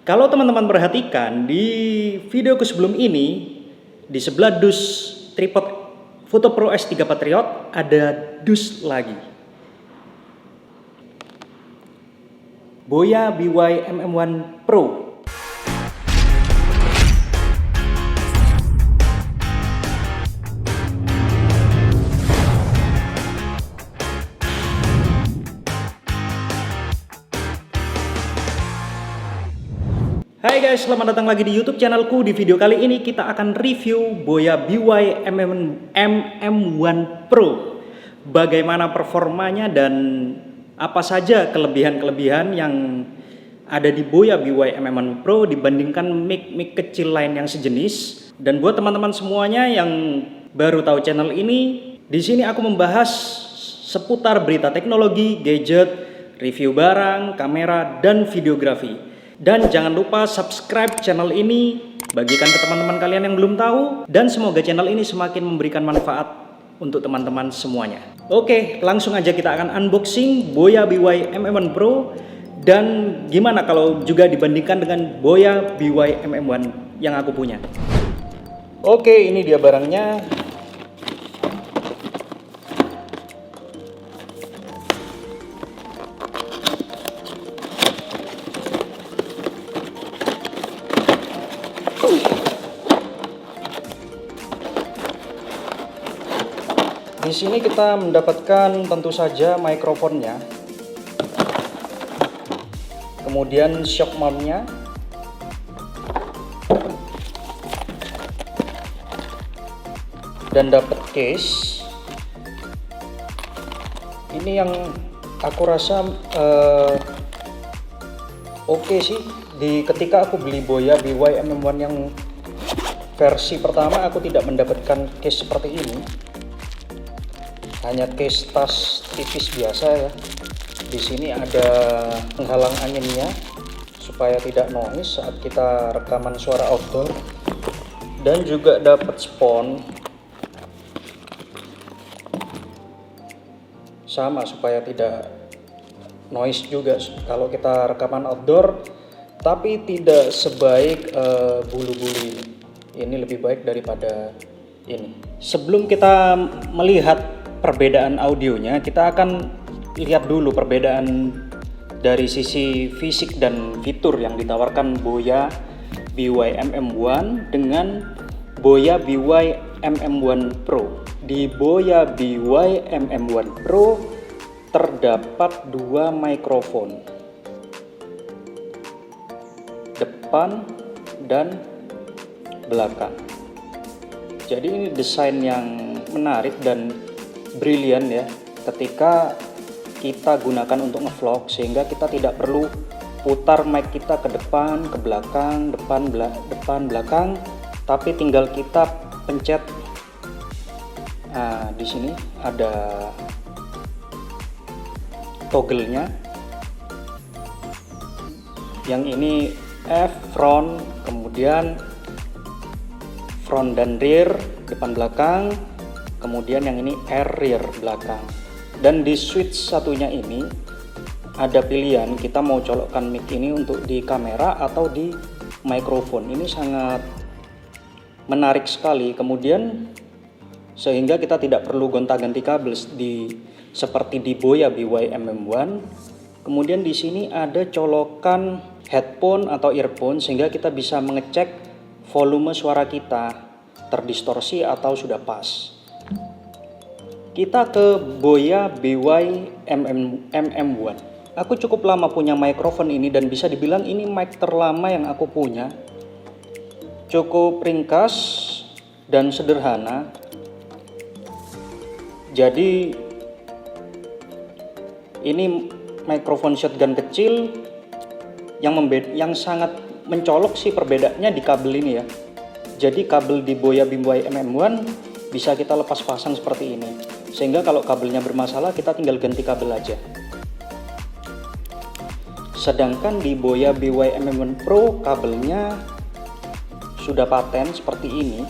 Kalau teman-teman perhatikan di videoku sebelum ini, di sebelah dus tripod Photo Pro S3 Patriot ada dus lagi. Boya BY MM1 Pro. Hai guys, selamat datang lagi di YouTube channelku. Di video kali ini kita akan review Boya BY MM1 Pro. Bagaimana performanya dan apa saja kelebihan-kelebihan yang ada di Boya BY MM1 Pro dibandingkan mic kecil lain yang sejenis. Dan buat teman-teman semuanya yang baru tahu channel ini, di sini aku membahas seputar berita teknologi, gadget, review barang, kamera, dan videografi. Dan jangan lupa subscribe channel ini, bagikan ke teman-teman kalian yang belum tahu, dan semoga channel ini semakin memberikan manfaat untuk teman-teman semuanya. Oke, langsung aja kita akan unboxing Boya BY MM1 Pro. Dan gimana kalau juga dibandingkan dengan Boya BY MM1 yang aku punya. Oke, ini dia barangnya. Di sini kita mendapatkan tentu saja mikrofonnya, kemudian shock mountnya, dan dapat case. Ini yang aku rasa oke sih. Ketika aku beli Boya BY MM1 yang versi pertama, aku tidak mendapatkan case seperti ini. Hanya case tas tipis biasa ya. Di sini ada penghalang anginnya supaya tidak noise saat kita rekaman suara outdoor, dan juga dapat spons sama supaya tidak noise juga kalau kita rekaman outdoor, tapi tidak sebaik bulu-bulu ini. Ini lebih baik daripada ini. Sebelum kita melihat perbedaan audionya, kita akan lihat dulu perbedaan dari sisi fisik dan fitur yang ditawarkan Boya BY MM1 dengan Boya BY MM1 Pro. Di Boya BY MM1 Pro terdapat dua mikrofon, depan dan belakang. Jadi ini desain yang menarik dan brilian ya ketika kita gunakan untuk ngevlog, sehingga kita tidak perlu putar mic kita ke depan, ke belakang, depan, belakang, tapi tinggal kita pencet. Nah, di sini ada toggle-nya. Yang ini F front, kemudian front dan rear, depan belakang. Kemudian yang ini R rear belakang. Dan di switch satunya ini ada pilihan kita mau colokkan mic ini untuk di kamera atau di mikrofon. Ini sangat menarik sekali. Kemudian sehingga kita tidak perlu gonta-ganti kabel seperti di Boya BY MM1. Kemudian di sini ada colokan headphone atau earphone sehingga kita bisa mengecek volume suara kita terdistorsi atau sudah pas. Kita ke Boya BY MM1. Aku cukup lama punya mikrofon ini dan bisa dibilang ini mic terlama yang aku punya. Cukup ringkas dan sederhana. Jadi ini mikrofon shotgun kecil yang sangat mencolok sih perbedaannya di kabel ini ya. Jadi kabel di Boya BY MM1 bisa kita lepas pasang seperti ini, sehingga kalau kabelnya bermasalah kita tinggal ganti kabel aja. Sedangkan di Boya BY MM1 Pro kabelnya sudah paten seperti ini,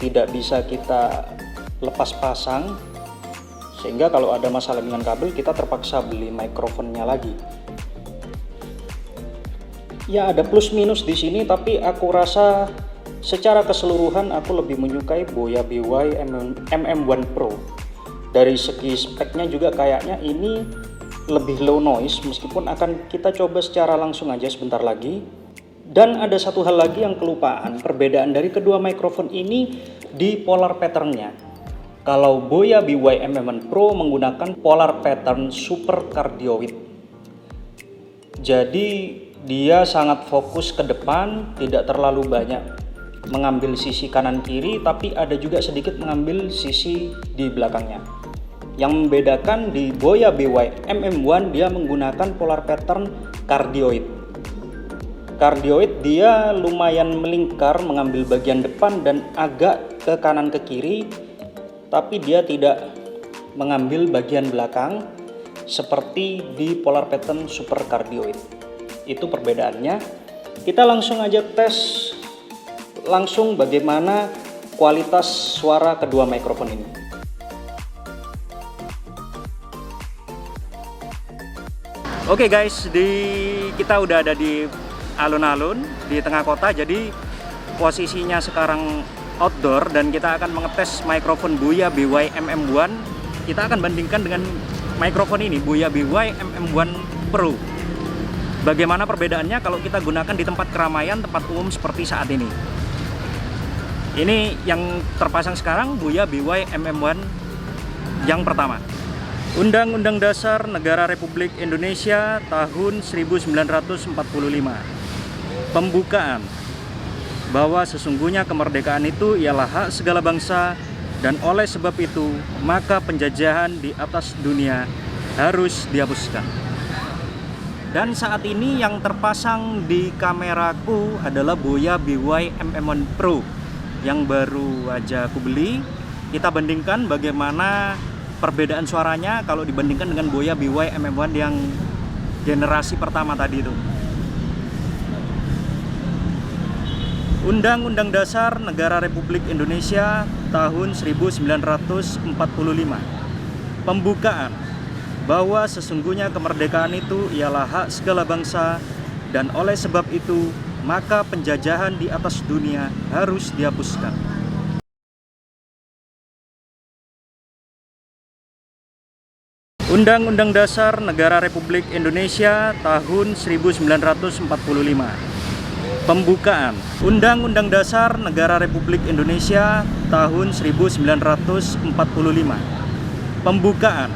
tidak bisa kita lepas pasang, sehingga kalau ada masalah dengan kabel kita terpaksa beli mikrofonnya lagi. Ya ada plus minus di sini, tapi aku rasa secara keseluruhan aku lebih menyukai Boya BY MM1 Pro. Dari segi speknya juga kayaknya ini lebih low noise, meskipun akan kita coba secara langsung aja sebentar lagi. Dan ada satu hal lagi yang kelupaan, perbedaan dari kedua mikrofon ini di polar patternnya. Kalau Boya BY MM1 Pro menggunakan polar pattern super cardioid. Jadi dia sangat fokus ke depan, tidak terlalu banyak mengambil sisi kanan kiri, tapi ada juga sedikit mengambil sisi di belakangnya. Yang membedakan di Boya BY MM1 dia menggunakan polar pattern cardioid. Cardioid dia lumayan melingkar mengambil bagian depan dan agak ke kanan ke kiri, tapi dia tidak mengambil bagian belakang seperti di polar pattern super cardioid. Itu perbedaannya. Kita langsung aja tes langsung bagaimana kualitas suara kedua mikrofon ini. Oke guys, kita udah ada di alun-alun di tengah kota, jadi posisinya sekarang outdoor dan kita akan mengetes mikrofon Boya BY MM1. Kita akan bandingkan dengan mikrofon ini, Boya BY MM1 Pro. Bagaimana perbedaannya kalau kita gunakan di tempat keramaian, tempat umum seperti saat ini. Ini yang terpasang sekarang Boya BY MM1 yang pertama. Undang-Undang Dasar Negara Republik Indonesia tahun 1945. Pembukaan bahwa sesungguhnya kemerdekaan itu ialah hak segala bangsa, dan oleh sebab itu maka penjajahan di atas dunia harus dihapuskan. Dan saat ini yang terpasang di kameraku adalah Boya BY MM1 Pro yang baru aja aku beli. Kita bandingkan bagaimana perbedaan suaranya kalau dibandingkan dengan Boya BY MM1 yang generasi pertama tadi itu. Undang-Undang Dasar Negara Republik Indonesia tahun 1945. Pembukaan bahwa sesungguhnya kemerdekaan itu ialah hak segala bangsa, dan oleh sebab itu maka penjajahan di atas dunia harus dihapuskan. Undang-Undang Dasar Negara Republik Indonesia tahun 1945. Pembukaan Undang-Undang Dasar Negara Republik Indonesia tahun 1945. Pembukaan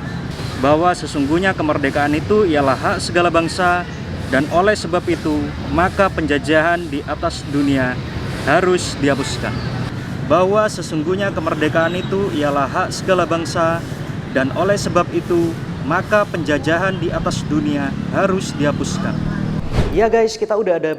bahwa sesungguhnya kemerdekaan itu ialah hak segala bangsa, dan oleh sebab itu maka penjajahan di atas dunia harus dihapuskan. Bahwa sesungguhnya kemerdekaan itu ialah hak segala bangsa, dan oleh sebab itu maka penjajahan di atas dunia harus dihapuskan. Ya guys, kita udah ada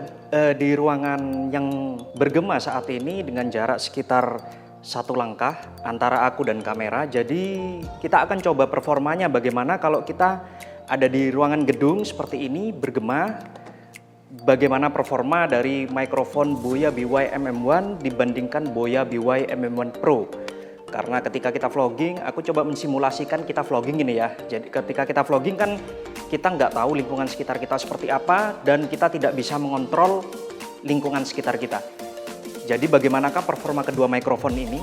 di ruangan yang bergema saat ini dengan jarak sekitar 1 langkah antara aku dan kamera. Jadi kita akan coba performanya bagaimana kalau kita ada di ruangan gedung seperti ini bergema. Bagaimana performa dari mikrofon Boya BY MM1 dibandingkan Boya BY MM1 Pro. Karena ketika kita vlogging, aku coba mensimulasikan kita vlogging ini ya. Jadi ketika kita vlogging kan kita nggak tahu lingkungan sekitar kita seperti apa, dan kita tidak bisa mengontrol lingkungan sekitar kita. Jadi bagaimanakah performa kedua mikrofon ini?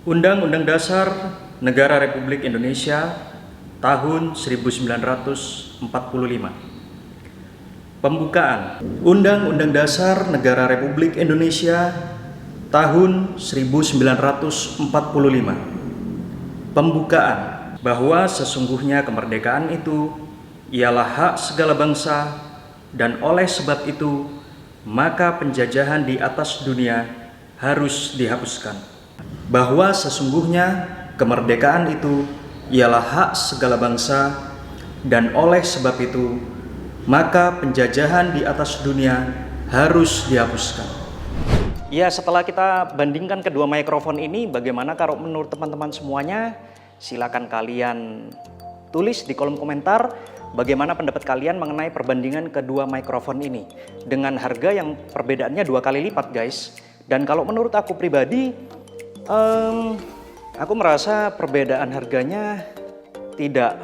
Undang-Undang Dasar Negara Republik Indonesia tahun 1945. Pembukaan Undang-Undang Dasar Negara Republik Indonesia tahun 1945. Pembukaan bahwa sesungguhnya kemerdekaan itu ialah hak segala bangsa, dan oleh sebab itu maka penjajahan di atas dunia harus dihapuskan. Bahwa sesungguhnya kemerdekaan itu ialah hak segala bangsa, dan oleh sebab itu maka penjajahan di atas dunia harus dihapuskan. Ya, setelah kita bandingkan kedua mikrofon ini, bagaimana kalau menurut teman-teman semuanya? Silakan kalian tulis di kolom komentar bagaimana pendapat kalian mengenai perbandingan kedua mikrofon ini dengan harga yang perbedaannya 2 kali lipat guys. Dan kalau menurut aku pribadi, aku merasa perbedaan harganya tidak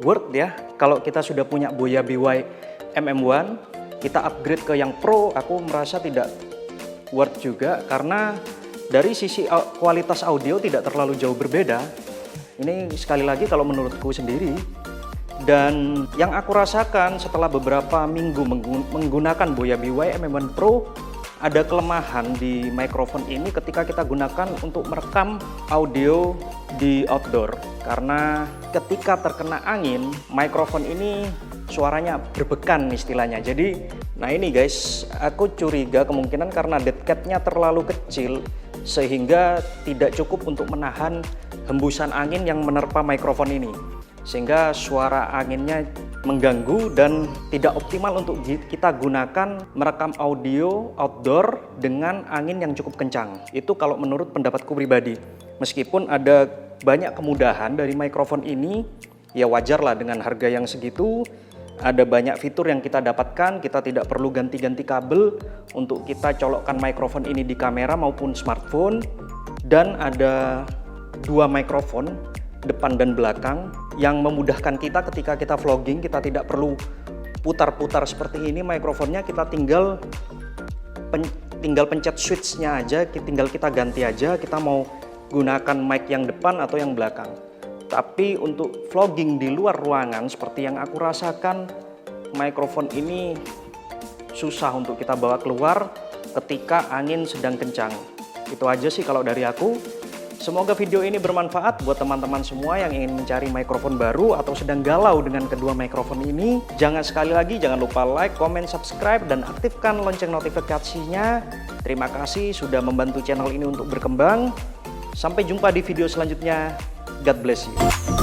worth ya. Kalau kita sudah punya Boya BY MM1, kita upgrade ke yang Pro, aku merasa tidak worth juga karena dari sisi kualitas audio tidak terlalu jauh berbeda. Ini sekali lagi kalau menurutku sendiri. Dan yang aku rasakan setelah beberapa minggu menggunakan Boya BY MM1 Pro, ada kelemahan di mikrofon ini ketika kita gunakan untuk merekam audio di outdoor. Karena ketika terkena angin, mikrofon ini suaranya berbekan istilahnya. Jadi, nah ini guys, aku curiga kemungkinan karena dead cat-nya terlalu kecil sehingga tidak cukup untuk menahan hembusan angin yang menerpa mikrofon ini. Sehingga suara anginnya mengganggu dan tidak optimal untuk kita gunakan merekam audio outdoor dengan angin yang cukup kencang. Itu kalau menurut pendapatku pribadi. Meskipun ada banyak kemudahan dari mikrofon ini, ya wajarlah dengan harga yang segitu. Ada banyak fitur yang kita dapatkan, kita tidak perlu ganti-ganti kabel untuk kita colokkan mikrofon ini di kamera maupun smartphone. Dan ada 2 mikrofon, depan dan belakang, yang memudahkan kita ketika kita vlogging. Kita tidak perlu putar-putar seperti ini mikrofonnya, kita tinggal pencet switch-nya aja, tinggal kita ganti aja, kita mau gunakan mic yang depan atau yang belakang. Tapi untuk vlogging di luar ruangan seperti yang aku rasakan, mikrofon ini susah untuk kita bawa keluar ketika angin sedang kencang. Itu aja sih kalau dari aku. Semoga video ini bermanfaat buat teman-teman semua yang ingin mencari mikrofon baru atau sedang galau dengan kedua mikrofon ini. Sekali lagi jangan lupa like, comment, subscribe, dan aktifkan lonceng notifikasinya. Terima kasih sudah membantu channel ini untuk berkembang. Sampai jumpa di video selanjutnya. God bless you.